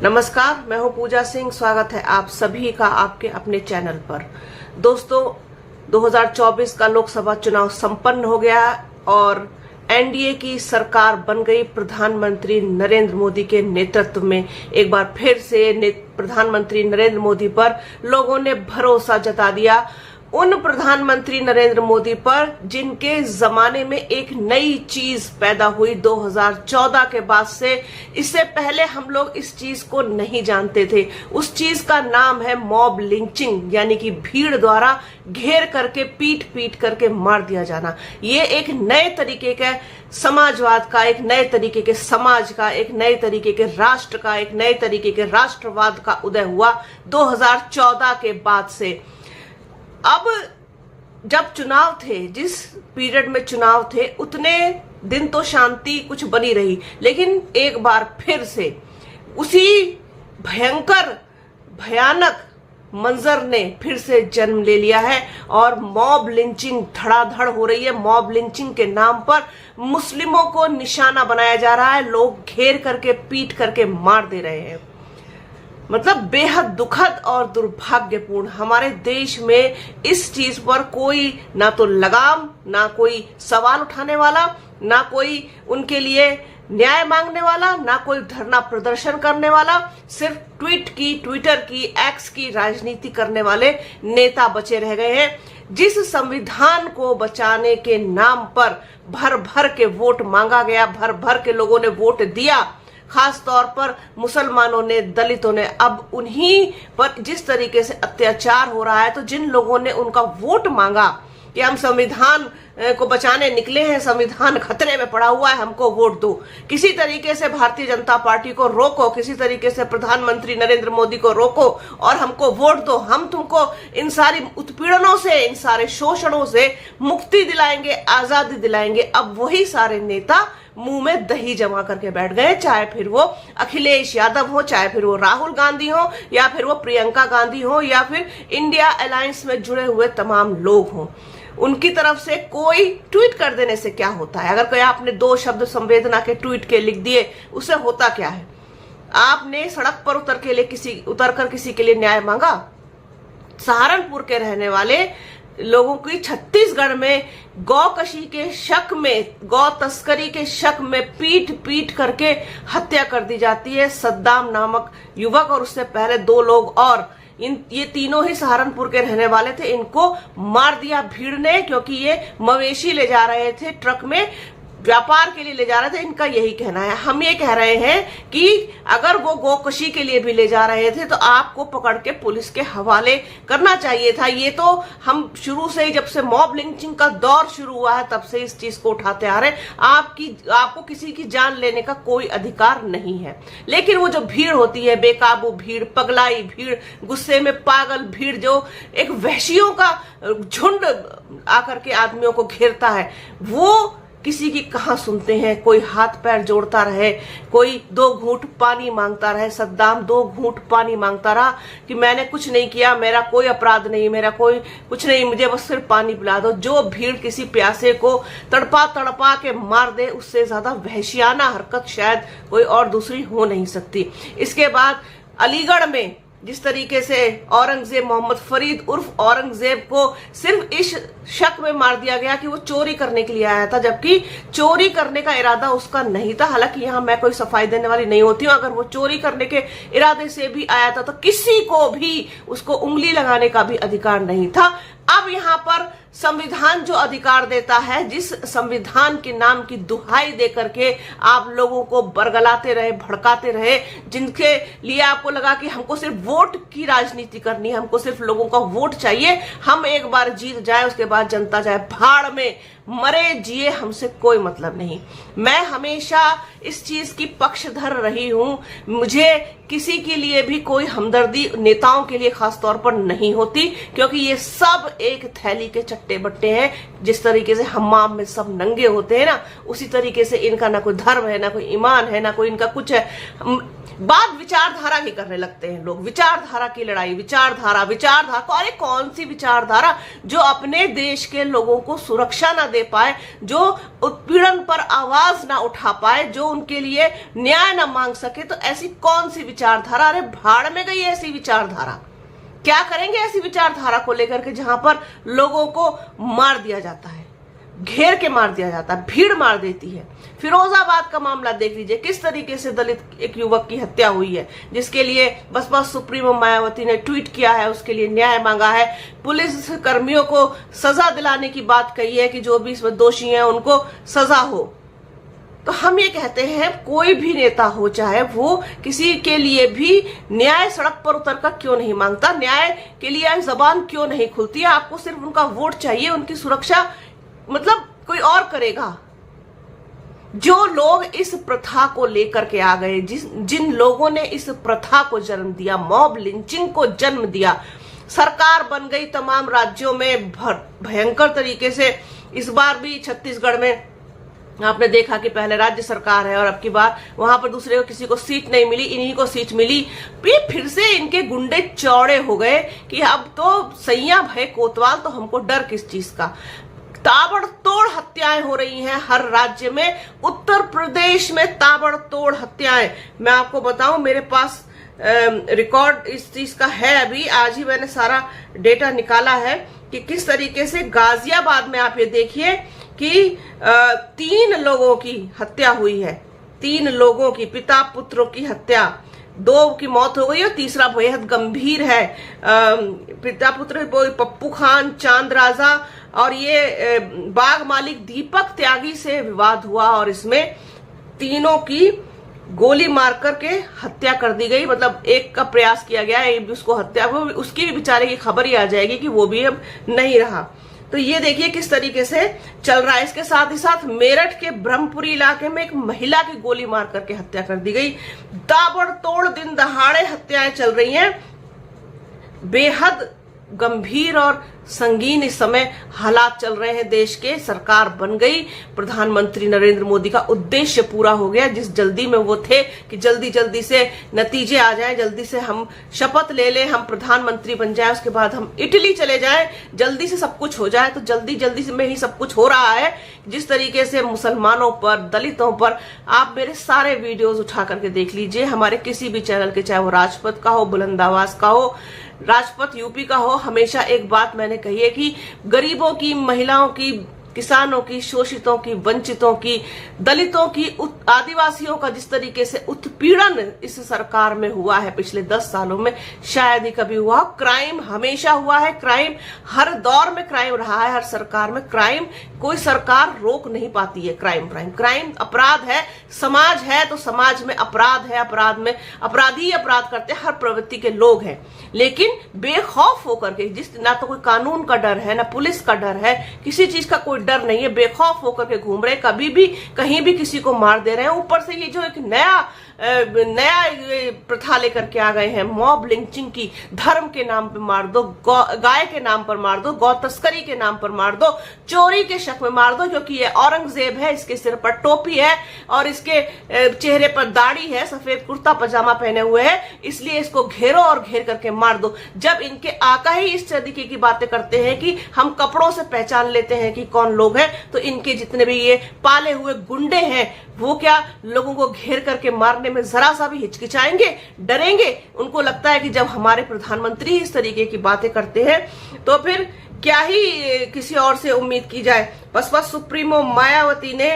नमस्कार, मैं हूं पूजा सिंह। स्वागत है आप सभी का आपके अपने चैनल पर। दोस्तों, 2024 का लोकसभा चुनाव संपन्न हो गया और एनडीए की सरकार बन गई। प्रधानमंत्री नरेंद्र मोदी के नेतृत्व में एक बार फिर से प्रधानमंत्री नरेंद्र मोदी पर लोगों ने भरोसा जता दिया। उन प्रधानमंत्री नरेंद्र मोदी पर जिनके जमाने में एक नई चीज पैदा हुई 2014 के बाद से। इससे पहले हम लोग इस चीज को नहीं जानते थे। उस चीज का नाम है मॉब लिंचिंग, यानी कि भीड़ द्वारा घेर करके पीट पीट करके मार दिया जाना। ये एक नए तरीके का समाजवाद का, एक नए तरीके के समाज का, एक नए तरीके के राष्ट्र का, एक नए तरीके के राष्ट्रवाद का उदय हुआ 2014 के बाद से। अब जब चुनाव थे, जिस पीरियड में चुनाव थे, उतने दिन तो शांति कुछ बनी रही, लेकिन एक बार फिर से उसी भयानक मंजर ने फिर से जन्म ले लिया है और मॉब लिंचिंग धड़ाधड़ हो रही है। मॉब लिंचिंग के नाम पर मुस्लिमों को निशाना बनाया जा रहा है। लोग घेर करके पीट करके मार दे रहे हैं। मतलब बेहद दुखद और दुर्भाग्यपूर्ण। हमारे देश में इस चीज पर कोई ना तो लगाम, ना कोई सवाल उठाने वाला, ना कोई उनके लिए न्याय मांगने वाला, ना कोई धरना प्रदर्शन करने वाला। सिर्फ ट्विटर की, एक्स की राजनीति करने वाले नेता बचे रह गए हैं। जिस संविधान को बचाने के नाम पर भर भर के वोट मांगा गया, भर भर के लोगों ने वोट दिया, खास तौर पर मुसलमानों ने, दलितों ने, अब उन्हीं पर जिस तरीके से अत्याचार हो रहा है, तो जिन लोगों ने उनका वोट मांगा कि हम संविधान को बचाने निकले हैं, संविधान खतरे में पड़ा हुआ है, हमको वोट दो, किसी तरीके से भारतीय जनता पार्टी को रोको, किसी तरीके से प्रधानमंत्री नरेंद्र मोदी को रोको और हमको वोट दो, हम तुमको इन सारी उत्पीड़नों से, इन सारे शोषणों से मुक्ति दिलाएंगे, आजादी दिलाएंगे। अब वही सारे नेता मुंह में दही जमा करके बैठ गए, चाहे फिर वो अखिलेश यादव हो, चाहे फिर वो राहुल गांधी हो, या फिर वो प्रियंका गांधी हो, या फिर इंडिया अलायंस में जुड़े हुए तमाम लोग हों। उनकी तरफ से कोई ट्वीट कर देने से क्या होता है? अगर कोई आपने 2 शब्द संवेदना के ट्वीट के लिख दिए, उससे होता क्या है? आपने सड़क पर उतरकर किसी के लिए न्याय मांगा? सहारनपुर के रहने वाले लोगों की छत्तीसगढ़ में गौकशी के शक में, गौ तस्करी के शक में पीट पीट करके हत्या कर दी जाती है। सद्दाम नामक युवक और उससे पहले 2 लोग और, ये तीनों ही सहारनपुर के रहने वाले थे। इनको मार दिया भीड़ ने, क्योंकि ये मवेशी ले जा रहे थे, ट्रक में व्यापार के लिए ले जा रहे थे। इनका यही कहना है। हम ये कह रहे हैं कि अगर वो गोकशी के लिए भी ले जा रहे थे तो आपको पकड़ के पुलिस के हवाले करना चाहिए था। ये तो हम शुरू से ही, जब से मॉब लिंचिंग का दौर शुरू हुआ है, तब से इस चीज को उठाते आ रहे हैं। आपको किसी की जान लेने का कोई अधिकार नहीं है। लेकिन वो जो भीड़ होती है, बेकाबू भीड़, पगलाई भीड़, गुस्से में पागल भीड़, जो एक वहशियों का झुंड आकर के आदमियों को घेरता है, वो किसी की कहाँ सुनते हैं। कोई हाथ पैर जोड़ता रहे, कोई 2 घूंट पानी मांगता रहे। सद्दाम 2 घूंट पानी मांगता रहा कि मैंने कुछ नहीं किया, मेरा कोई अपराध नहीं, मेरा कोई कुछ नहीं, मुझे बस सिर्फ पानी पिला दो। जो भीड़ किसी प्यासे को तड़पा तड़पा के मार दे, उससे ज्यादा वहशियाना हरकत शायद कोई और दूसरी हो नहीं सकती। इसके बाद अलीगढ़ में जिस तरीके से औरंगजेब, मोहम्मद फरीद उर्फ औरंगजेब को सिर्फ इस शक में मार दिया गया कि वो चोरी करने के लिए आया था, जबकि चोरी करने का इरादा उसका नहीं था। हालांकि यहाँ मैं कोई सफाई देने वाली नहीं होती हूँ। अगर वो चोरी करने के इरादे से भी आया था तो किसी को भी उसको उंगली लगाने का भी अधिकार नहीं था। अब यहाँ पर संविधान जो अधिकार देता है, जिस संविधान के नाम की दुहाई दे करके आप लोगों को बरगलाते रहे, भड़काते रहे, जिनके लिए आपको लगा कि हमको सिर्फ वोट की राजनीति करनी है, हमको सिर्फ लोगों का वोट चाहिए, हम एक बार जीत जाए, उसके बाद जनता जाए भाड़ में, मरे जिए, हमसे कोई मतलब नहीं। मैं हमेशा इस चीज की पक्षधर रही हूं। मुझे किसी के लिए भी कोई हमदर्दी, नेताओं के लिए खास तौर पर नहीं होती, क्योंकि ये सब एक थैली के चट्टे बट्टे हैं। जिस तरीके से हम्माम में सब नंगे होते हैं ना, उसी तरीके से इनका ना कोई धर्म है, ना कोई ईमान है, ना कोई इनका कुछ है। बात विचारधारा की करने लगते हैं लोग, विचारधारा की लड़ाई, विचारधारा अरे कौन सी विचारधारा जो अपने देश के लोगों को सुरक्षा ना दे पाए, जो उत्पीड़न पर आवाज ना उठा पाए, जो उनके लिए न्याय ना मांग सके, तो ऐसी कौन सी विचारधारा? अरे भाड़ में गई ऐसी विचारधारा। क्या करेंगे ऐसी विचारधारा को लेकर के जहां पर लोगों को मार दिया जाता है, घेर के मार दिया जाता है, भीड़ मार देती है। फिरोजाबाद का मामला देख लीजिए, किस तरीके से दलित एक युवक की हत्या हुई है, जिसके लिए बसपा सुप्रीमो मायावती ने ट्वीट किया है, उसके लिए न्याय मांगा है, पुलिस कर्मियों को सजा दिलाने की बात कही है कि जो भी इसमें दोषी हैं उनको सजा हो। तो हम ये कहते हैं कोई भी नेता हो, चाहे वो किसी के लिए भी न्याय सड़क पर उतर कर क्यों नहीं मांगता, न्याय के लिए जबान क्यों नहीं खुलती है? आपको सिर्फ उनका वोट चाहिए, उनकी सुरक्षा मतलब कोई और करेगा। जो लोग इस प्रथा को लेकर के आ गए, जिन लोगों ने इस प्रथा को जन्म दिया, मॉब लिंचिंग को जन्म दिया, सरकार बन गई तमाम राज्यों में भयंकर तरीके से। इस बार भी छत्तीसगढ़ में आपने देखा कि पहले राज्य सरकार है और अब की बार वहां पर दूसरे को किसी को सीट नहीं मिली, इन्हीं को सीट मिली। फिर से इनके गुंडे चौड़े हो गए कि अब तो सैया भय कोतवाल, तो हमको डर किस चीज का। ताबड़तोड़ हत्याएं हो रही हैं हर राज्य में। उत्तर प्रदेश में ताबड़तोड़ हत्याएं, मैं आपको बताऊं, मेरे पास रिकॉर्ड इस चीज का है, अभी आज ही मैंने सारा डेटा निकाला है कि किस तरीके से गाजियाबाद में आप ये देखिए कि 3 लोगों की हत्या हुई है, 3 लोगों की, पिता पुत्रों की हत्या, 2 की मौत हो गई और तीसरा बेहद गंभीर है। पिता पुत्र पप्पू खान, चांद राजा और ये बाग मालिक दीपक त्यागी से विवाद हुआ और इसमें तीनों की गोली मार करके हत्या कर दी गई। मतलब एक का प्रयास किया गया है, उसको हत्या, उसकी भी बेचारे की खबर ही आ जाएगी कि वो भी अब नहीं रहा। तो ये देखिए किस तरीके से चल रहा है। इसके साथ ही साथ मेरठ के ब्रह्मपुरी इलाके में एक महिला की गोली मार करके हत्या कर दी गई। ताबड़तोड़ दिन दहाड़े हत्याएं चल रही हैं। बेहद गंभीर और संगीन इस समय हालात चल रहे हैं देश के। सरकार बन गई, प्रधानमंत्री नरेंद्र मोदी का उद्देश्य पूरा हो गया। जिस जल्दी में वो थे कि जल्दी जल्दी से नतीजे आ जाएं, जल्दी से हम शपथ ले लें, हम प्रधानमंत्री बन जाए, उसके बाद हम इटली चले जाएं, जल्दी से सब कुछ हो जाए, तो जल्दी जल्दी से में ही सब कुछ हो रहा है। जिस तरीके से मुसलमानों पर, दलितों पर, आप मेरे सारे वीडियोज उठा करके देख लीजिए, हमारे किसी भी चैनल के, चाहे वो राजपथ का हो, बुलंद आवाज का हो, राजपथ यूपी का हो, हमेशा एक बात मैंने कही है कि गरीबों की, महिलाओं की, किसानों की, शोषितों की, वंचितों की, दलितों की, आदिवासियों का जिस तरीके से उत्पीड़न इस सरकार में हुआ है पिछले 10 सालों में, शायद ही कभी हुआ। क्राइम हमेशा हुआ है, क्राइम हर दौर में क्राइम रहा है, हर सरकार में क्राइम, कोई सरकार रोक नहीं पाती है। क्राइम अपराध है, समाज है तो समाज में अपराध है, अपराध में अपराधी अपराध करते हर प्रवृत्ति के लोग हैं। लेकिन बेखौफ होकर के, जिस ना तो कोई कानून का डर है, ना पुलिस का डर है, किसी चीज का कोई डर नहीं है, बेखौफ होकर के घूम रहे, कभी भी कहीं भी किसी को मार दे रहे हैं। ऊपर से ये जो एक नया प्रथा लेकर के आ गए हैं, मॉब लिंचिंग की, धर्म के नाम पे मार दो, गाय के नाम पर मार दो, गौ तस्करी के नाम पर मार दो, चोरी के शक में मार दो, क्योंकि ये औरंगजेब है, इसके सिर पर टोपी है और इसके चेहरे पर दाढ़ी है, सफेद कुर्ता पजामा पहने हुए है, इसलिए इसको घेरो और घेर करके मार दो। जब इनके आका ही इस तरीके की बातें करते हैं कि हम कपड़ों से पहचान लेते हैं कि कौन लोग हैं, तो इनके जितने भी ये पाले हुए गुंडे हैं, वो क्या लोगों को घेर करके मारने में जरा सा भी हिचकिचाएंगे, डरेंगे? उनको लगता है कि जब हमारे प्रधानमंत्री इस तरीके की बातें करते हैं तो फिर क्या ही किसी और से उम्मीद की जाए। बसपा सुप्रीमो मायावती ने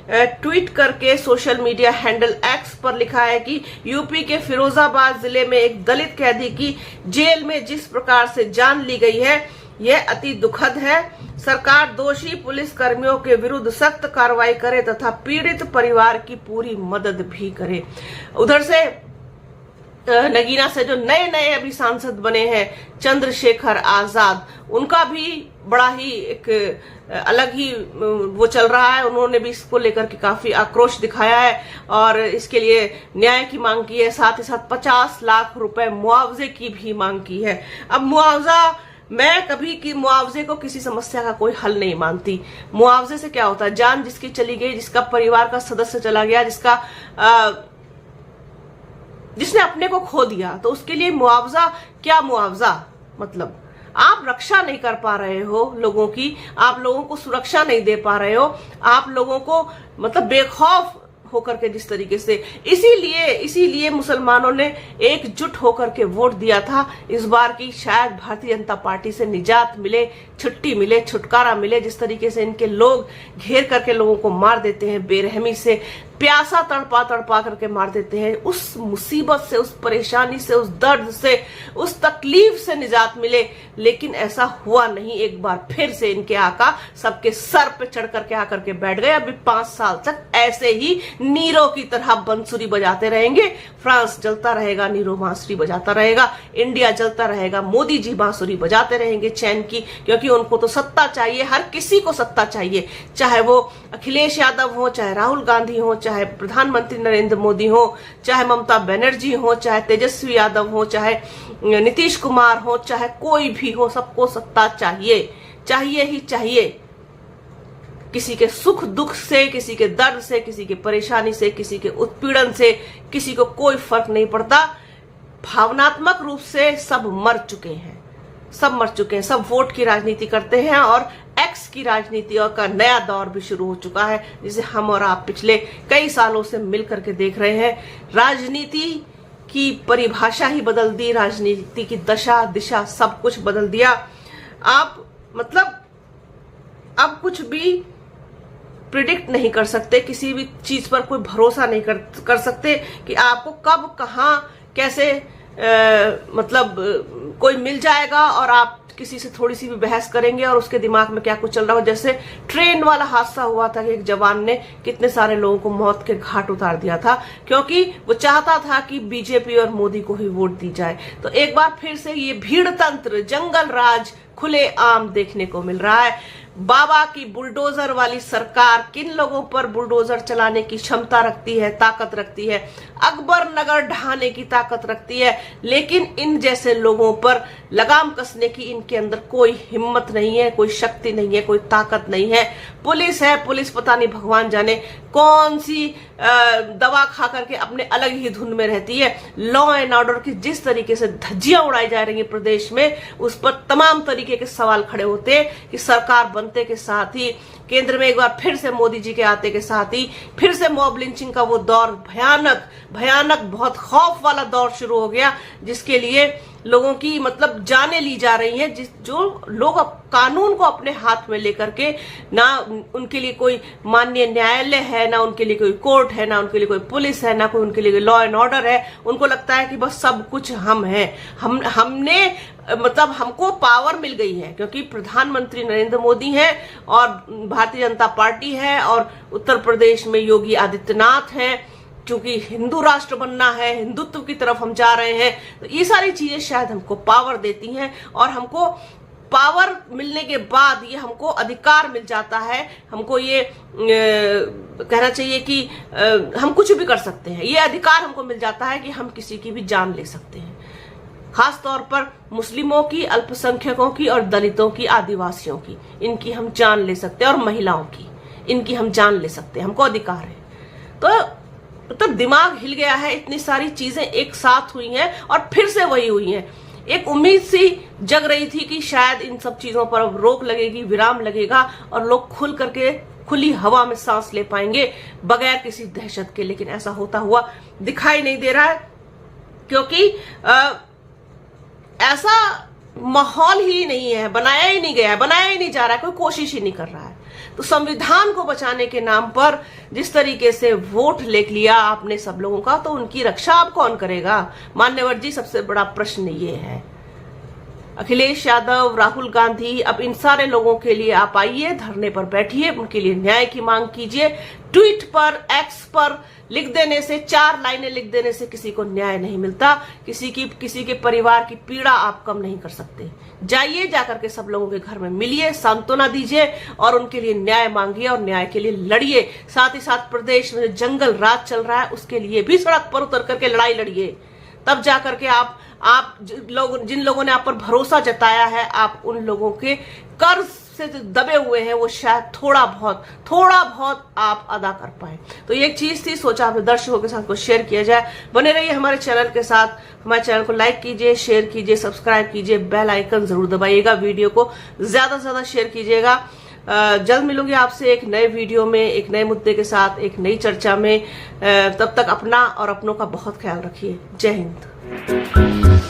ट्वीट करके सोशल मीडिया हैंडल एक्स पर लिखा है कि यूपी के फिरोजाबाद जिले में एक दलित कैदी की जेल में जिस प्रकार से जान ली गई है, यह अति दुखद है। सरकार दोषी पुलिस कर्मियों के विरुद्ध सख्त कार्रवाई करे तथा पीड़ित परिवार की पूरी मदद भी करे। उधर से नगीना से जो नए नए अभी सांसद बने हैं चंद्रशेखर आजाद, उनका भी बड़ा ही एक अलग ही वो चल रहा है। उन्होंने भी इसको लेकर के काफी आक्रोश दिखाया है और इसके लिए न्याय की मांग की है, साथ ही साथ 50 लाख रुपए मुआवजे की भी मांग की है। अब मुआवजा मैं कभी की मुआवजे को किसी समस्या का कोई हल नहीं मानती। मुआवजे से क्या होता है, जान जिसकी चली गई, जिसका परिवार का सदस्य चला गया, जिसने अपने को खो दिया, तो उसके लिए मुआवजा क्या मुआवजा, मतलब आप रक्षा नहीं कर पा रहे हो लोगों की, आप लोगों को सुरक्षा नहीं दे पा रहे हो, आप लोगों को मतलब बेखौफ होकर के जिस तरीके से, इसीलिए मुसलमानों ने एकजुट होकर के वोट दिया था इस बार की। शायद भारतीय जनता पार्टी से निजात मिले, छुट्टी मिले, छुटकारा मिले। जिस तरीके से इनके लोग घेर करके लोगों को मार देते हैं, बेरहमी से प्यासा तड़पा तड़पा करके मार देते हैं, उस मुसीबत से, उस परेशानी से, उस दर्द से, उस तकलीफ से निजात मिले। लेकिन ऐसा हुआ नहीं। एक बार फिर से इनके आका सबके सर पे चढ़ करके आकर के बैठ गए। अभी 5 साल तक ऐसे ही नीरो की तरह बंसुरी बजाते रहेंगे। फ्रांस जलता रहेगा, नीरो बांसुरी बजाता रहेगा। इंडिया जलता रहेगा, मोदी जी बांसुरी बजाते रहेंगे चैन की, क्योंकि उनको तो सत्ता चाहिए। हर किसी को सत्ता चाहिए, चाहे वो अखिलेश यादव हो, चाहे राहुल गांधी हो, चाहे प्रधानमंत्री नरेंद्र मोदी हो, चाहे ममता बनर्जी हो, चाहे तेजस्वी यादव हो, चाहे नीतीश कुमार हो, चाहे कोई भी हो, सबको सत्ता चाहिए, चाहिए ही चाहिए। किसी के सुख दुख से, किसी के दर्द से, किसी के परेशानी से, किसी के उत्पीड़न से किसी को कोई फर्क नहीं पड़ता। भावनात्मक रूप से सब मर चुके हैं, सब मर चुके हैं, सब वोट की राजनीति करते हैं और एक्स की राजनीति और का नया दौर भी शुरू हो चुका है, जिसे हम और आप पिछले कई सालों से मिलकर के देख रहे हैं। राजनीति की परिभाषा ही बदल दी, राजनीति की दशा दिशा सब कुछ बदल दिया। आप मतलब अब कुछ भी प्रिडिक्ट नहीं कर सकते, किसी भी चीज पर कोई भरोसा नहीं कर सकते कि आपको कब कहां कैसे मतलब कोई मिल जाएगा और आप किसी से थोड़ी सी भी बहस करेंगे और उसके दिमाग में क्या कुछ चल रहा हो। जैसे ट्रेन वाला हादसा हुआ था कि एक जवान ने कितने सारे लोगों को मौत के घाट उतार दिया था, क्योंकि वो चाहता था कि बीजेपी और मोदी को ही वोट दी जाए। तो एक बार फिर से ये भीड़ तंत्र, जंगल राज खुले आम देखने को मिल रहा है। बाबा की बुलडोजर वाली सरकार किन लोगों पर बुलडोजर चलाने की क्षमता रखती है, ताकत रखती है, अकबर नगर ढहाने की ताकत रखती है, लेकिन इन जैसे लोगों पर लगाम कसने की इनके अंदर कोई हिम्मत नहीं है, कोई शक्ति नहीं है, कोई ताकत नहीं है। पुलिस है, पुलिस पता नहीं भगवान जाने कौन सी दवा खा करके अपने अलग ही धुन में रहती है। लॉ एंड ऑर्डर की जिस तरीके से धज्जियां उड़ाई जा रही है प्रदेश में, उस पर तमाम तरीके के सवाल खड़े होते हैं कि सरकार बनते के साथ ही, केंद्र में एक बार फिर से मोदी जी के आते के साथ ही फिर से मॉब लिंचिंग का वो दौर, भयानक भयानक बहुत खौफ वाला दौर शुरू हो गया, जिसके लिए लोगों की मतलब जानें ली जा रही हैं। जो लोग अब कानून को अपने हाथ में लेकर के, ना उनके लिए कोई माननीय न्यायालय है, ना उनके लिए कोई कोर्ट है, ना उनके लिए कोई पुलिस है, ना कोई उनके लिए लॉ एंड ऑर्डर है। उनको लगता है कि बस सब कुछ हम हैं, हमने मतलब हमको पावर मिल गई है, क्योंकि प्रधानमंत्री नरेंद्र मोदी हैं और भारतीय जनता पार्टी है और उत्तर प्रदेश में योगी आदित्यनाथ हैं। क्योंकि हिंदू राष्ट्र बनना है, हिंदुत्व की तरफ हम जा रहे हैं, तो ये सारी चीजें शायद हमको पावर देती हैं और हमको पावर मिलने के बाद ये हमको अधिकार मिल जाता है। हमको ये कहना चाहिए कि हम कुछ भी कर सकते हैं। ये अधिकार हमको मिल जाता है कि हम किसी की भी जान ले सकते हैं, खास तौर पर मुस्लिमों की, अल्पसंख्यकों की और दलितों की, आदिवासियों की, इनकी हम जान ले सकते हैं और महिलाओं की, इनकी हम जान ले सकते हैं, हमको अधिकार है। तो दिमाग हिल गया है, इतनी सारी चीजें एक साथ हुई हैं और फिर से वही हुई हैं। एक उम्मीद सी जग रही थी कि शायद इन सब चीजों पर अब रोक लगेगी, विराम लगेगा और लोग खुल करके खुली हवा में सांस ले पाएंगे बगैर किसी दहशत के, लेकिन ऐसा होता हुआ दिखाई नहीं दे रहा है, क्योंकि ऐसा माहौल ही नहीं है, बनाया ही नहीं गया है, बनाया ही नहीं जा रहा है, कोई कोशिश ही नहीं कर रहा है। तो संविधान को बचाने के नाम पर जिस तरीके से वोट ले लिया आपने सब लोगों का, तो उनकी रक्षा आप कौन करेगा? मान्यवर जी, सबसे बड़ा प्रश्न ये है। अखिलेश यादव, राहुल गांधी, अब इन सारे लोगों के लिए आप आइए, धरने पर बैठिए, उनके लिए न्याय की मांग कीजिए। ट्वीट पर, एक्स पर लिख देने से, 4 लाइनें लिख देने से किसी को न्याय नहीं मिलता। किसी के परिवार की पीड़ा आप कम नहीं कर सकते। जाइए, जाकर के सब लोगों के घर में मिलिए, सांत्वना दीजिए और उनके लिए न्याय मांगिए और न्याय के लिए लड़िए। साथ ही साथ प्रदेश में जंगल राज चल रहा है, उसके लिए भी सड़क पर उतर करके लड़ाई लड़िए। तब जाकर के आप आप जिन लोगों ने आप पर भरोसा जताया है, आप उन लोगों के कर्ज से जो दबे हुए हैं वो शायद थोड़ा बहुत आप अदा कर पाए। तो ये एक चीज थी, सोचा अपने दर्शकों के साथ को शेयर किया जाए। बने रहिए हमारे चैनल के साथ, हमारे चैनल को लाइक कीजिए, शेयर कीजिए, सब्सक्राइब कीजिए, बेल आइकन जरूर दबाइएगा, वीडियो को ज्यादा से ज्यादा शेयर कीजिएगा। जल्द मिलूंगी आपसे एक नए वीडियो में, एक नए मुद्दे के साथ, एक नई चर्चा में। तब तक अपना और अपनों का बहुत ख्याल रखिए। जय हिंद।